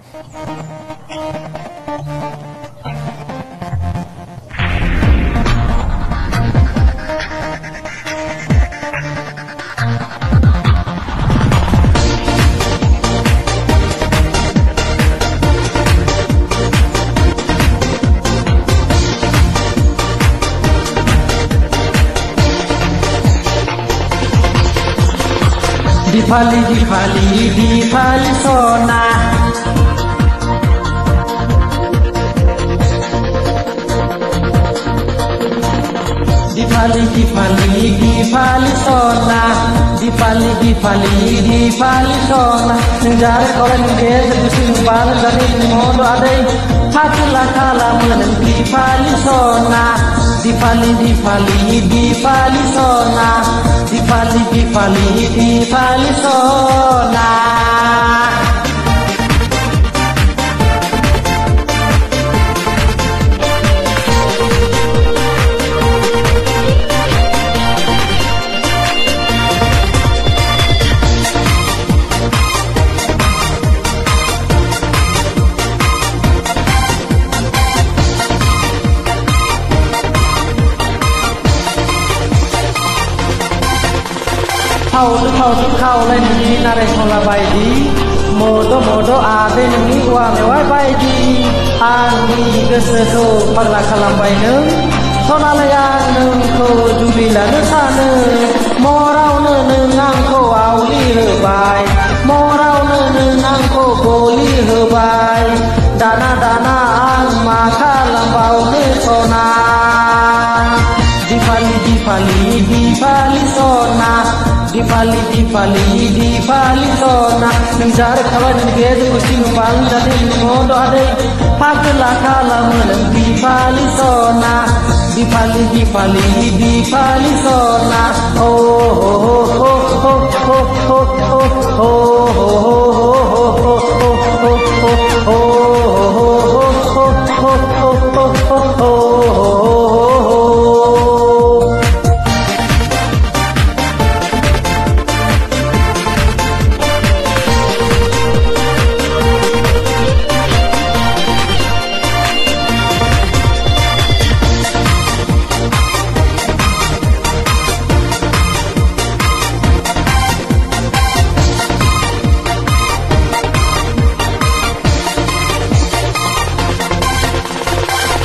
Dipali sona Dipali sona Dipali sona Nenjar kolen dia sebusin bal dari modo adai Hatulah kalam meneng dipali sona Dipali sona Dipali sona Kau lain ni nare sola baidi modo ade ni wa mewai baidi ani geseso pagla kalam baineng sona layang neng ko jubila ne sane morau ne nang ko auli hebai morau ne nang ko boli hebai dana ang maka lambau ne sona Dipali sona Dipali sona Nenjar kawan gedu sing bang dari modo ade Pagla kalam Dipali sona Dipali sona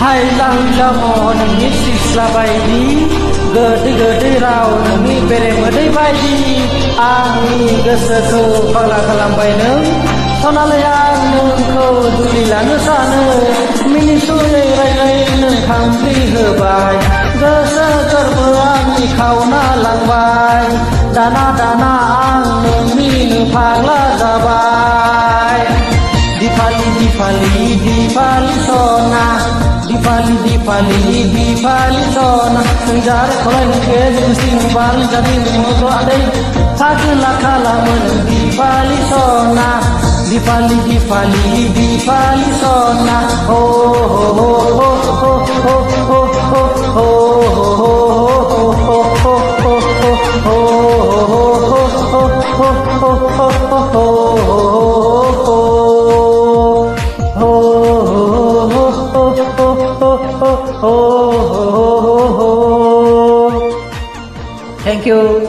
Hai lang lamo nami sisla baidi gede rau nami bere medai baidi ani geseso pagla kalam baineng sonalayang neng ko dulila nesane mini sule rai neng khamri hebai gese kerbeang ni kauna langbai dana ang neng mini pagla zabai Dipali sona Dipali sona Nenjar kolen gedu sing bal dari modo adai Pagla kalam Dipali sona Dipali sona Thank you.